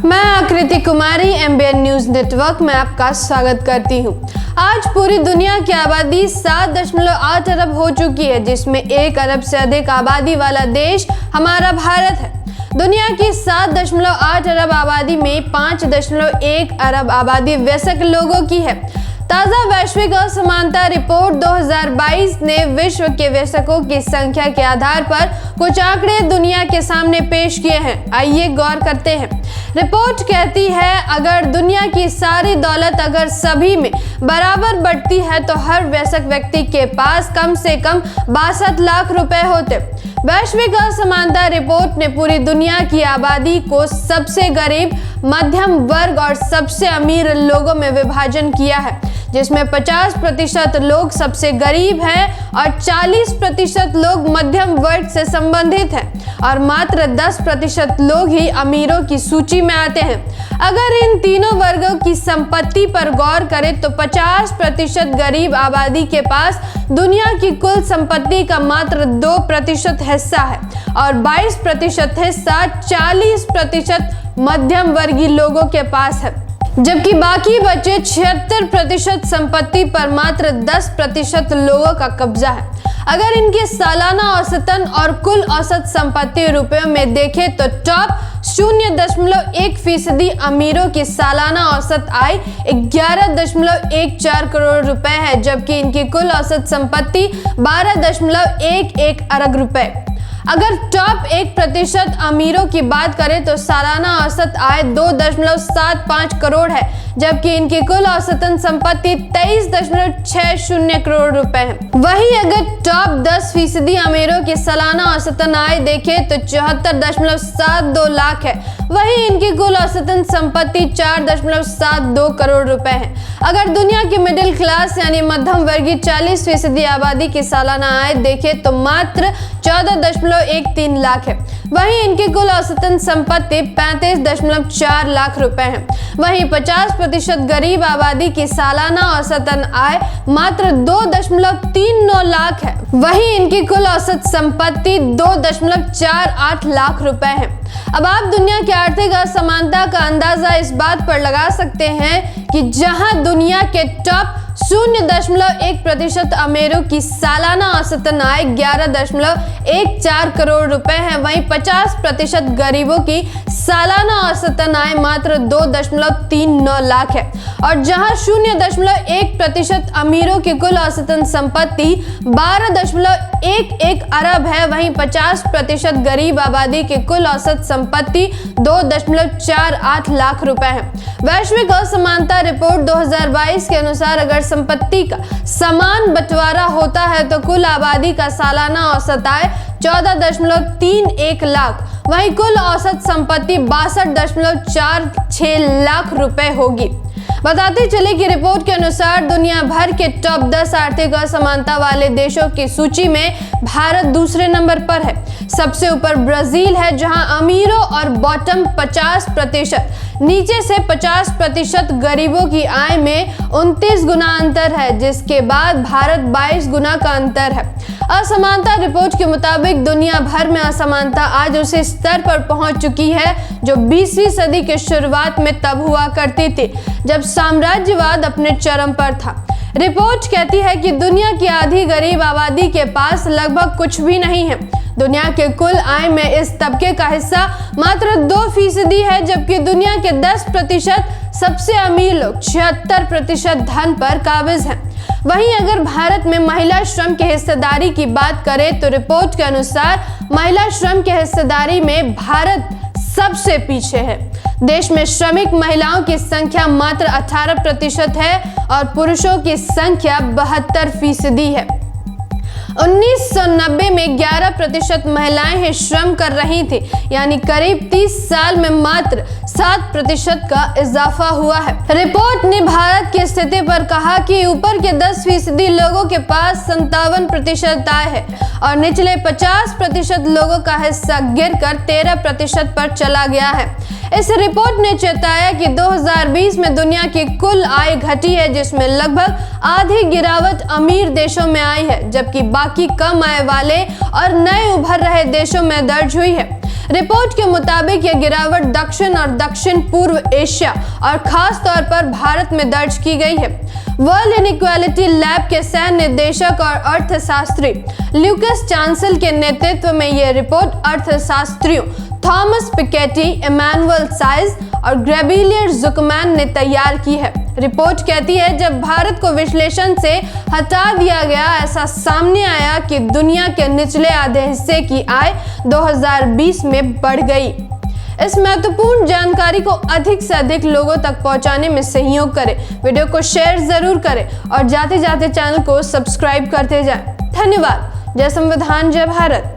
मैं आकृति कुमारी MBN news network में आपका स्वागत करती हूं। आज पूरी दुनिया की आबादी 7.8 अरब हो चुकी है, जिसमें 1 अरब से अधिक आबादी वाला देश हमारा भारत है। दुनिया की 7.8 अरब आबादी में 5.1 अरब आबादी वयस्क लोगों की है। ताज़ा वैश्विक असमानता रिपोर्ट 2022 ने विश्व के वयस्कों की संख्या के आधार पर कुछ आंकड़े दुनिया के सामने पेश किए हैं। आइए गौर करते हैं। रिपोर्ट कहती है, अगर दुनिया की सारी दौलत अगर सभी में बराबर बढ़ती है तो हर वयस्क व्यक्ति के पास कम से कम 62 लाख रुपए होते। वैश्विक असमानता रिपोर्ट ने पूरी दुनिया की आबादी को सबसे गरीब, मध्यम वर्ग और सबसे अमीर लोगों में विभाजन किया है, जिसमें 50% लोग सबसे गरीब हैं और 40% लोग मध्यम वर्ग से संबंधित हैं और मात्र 10% लोग ही अमीरों की सूची में आते हैं। अगर इन तीनों वर्गों की संपत्ति पर गौर करें तो 50% गरीब आबादी के पास दुनिया की कुल संपत्ति का मात्र 2% हिस्सा है और 22% हिस्सा 40% मध्यम वर्गीय लोगों के पास है, जबकि बाकी बचे 76% संपत्ति पर मात्र 10% लोगों का कब्जा है। अगर इनके सालाना औसतन और कुल औसत संपत्ति रुपयों में देखें तो टॉप 0.1% अमीरों की सालाना औसत आय 11.14 करोड़ रुपए है, जबकि इनकी कुल औसत संपत्ति 12.11 अरब रुपए। अगर टॉप 1% अमीरों की बात करें तो सालाना औसत आय 2.75 करोड़ है, जबकि इनकी कुल औसतन संपत्ति 23.60 करोड़ रुपए है। वहीं अगर टॉप 10% अमीरों की सालाना औसतन आय देखें तो 74.72 लाख है, वहीं इनकी कुल औसतन संपत्ति 4.72 करोड़ रुपए है। अगर दुनिया की मिडिल क्लास यानी मध्यम वर्गीय 40% आबादी की सालाना आय देखें तो मात्र 14.13 लाख है, वहीं इनकी कुल औसतन संपत्ति 35.4 लाख रुपए है। वहीं 50% गरीब आबादी की सालाना औसतन आय मात्र 2.39 लाख है, वहीं इनकी कुल औसत संपत्ति 2.48 लाख रुपए है। अब आप दुनिया की आर्थिक असमानता का अंदाजा इस बात पर लगा सकते हैं कि जहां दुनिया के टॉप 0.1% अमीरों की सालाना औसतन आय 11.14 करोड़ रुपए है, वहीं 50% गरीबों की सालाना औसतन आय मात्र 2.39 लाख है और जहां 0.1% अमीरों की कुल औसतन संपत्ति 12.11 अरब है, वहीं 50% गरीब आबादी की कुल औसत संपत्ति 2.48 लाख रुपए है। वैश्विक असमानता रिपोर्ट 2022 के अनुसार अगर संपत्ति का समान बंटवारा होता है तो कुल आबादी का सालाना औसत आय 14.31 लाख, वहीं कुल औसत संपत्ति 62.46 लाख रुपए होगी। बताते चले कि रिपोर्ट के अनुसार दुनिया भर के टॉप 10 आर्थिक असमानता वाले देशों की सूची में भारत दूसरे नंबर पर है। सबसे ऊपर ब्राजील है, जहां अमीरों और बॉटम 50%, नीचे से 50% गरीबों की आय में 29 गुना अंतर है, जिसके बाद भारत 22 गुना का अंतर है। असमानता रिपोर्ट के मुताबिक दुनिया भर में असमानता आज उसी स्तर पर पहुंच चुकी है जो 20वीं सदी के शुरुआत में तब हुआ करती थी जब साम्राज्यवाद अपने चरम पर था। रिपोर्ट कहती है कि दुनिया की आधी गरीब आबादी के पास लगभग कुछ भी नहीं है। दुनिया के कुल आय में इस तबके का हिस्सा मात्र 2% है, जबकि दुनिया के 10% सबसे अमीर लोग 76% धन पर काबिज हैं। वहीं अगर भारत में महिला श्रम की हिस्सेदारी की बात करें तो रिपोर्ट के अनुसार महिला श्रम की हिस्सेदारी में भारत सबसे पीछे है। देश में श्रमिक महिलाओं की संख्या मात्र 18% है और पुरुषों की संख्या 72% है। 1990 में 11% महिलाएं ही श्रम कर रही थी, यानी करीब 30 साल में मात्र 7% का इजाफा हुआ है। रिपोर्ट ने भारत की स्थिति पर कहा कि ऊपर के 10% लोगों के पास 57% आय है और निचले 50% लोगों का हिस्सा गिरकर 13% पर चला गया है। इस रिपोर्ट ने चेताया कि 2020 में दुनिया की कुल आय घटी है, जिसमें लगभग आधी गिरावट अमीर देशों में आई है, जबकि बाकी कम आय वाले और नए उभर रहे देशों में दर्ज हुई है। रिपोर्ट के मुताबिक यह गिरावट दक्षिण और दक्षिण पूर्व एशिया और खास तौर पर भारत में दर्ज की गई है। वर्ल्ड इनइक्वालिटी लैब के सह निदेशक और अर्थशास्त्री ल्यूकस चांसल के नेतृत्व में यह रिपोर्ट अर्थशास्त्रियों थॉमस पिकेटी, इमैनुअल साइज और ग्रेबिलियर जुकमैन ने तैयार की है। रिपोर्ट कहती है जब भारत को विश्लेषण से हटा दिया गया, ऐसा सामने आया कि दुनिया के निचले आधे हिस्से की आय 2020 में बढ़ गई। इस महत्वपूर्ण जानकारी को अधिक से अधिक लोगों तक पहुंचाने में सहयोग करें। वीडियो को शेयर जरूर करें और जाते जाते चैनल को सब्सक्राइब करते जाएं। धन्यवाद। जय संविधान, जय भारत।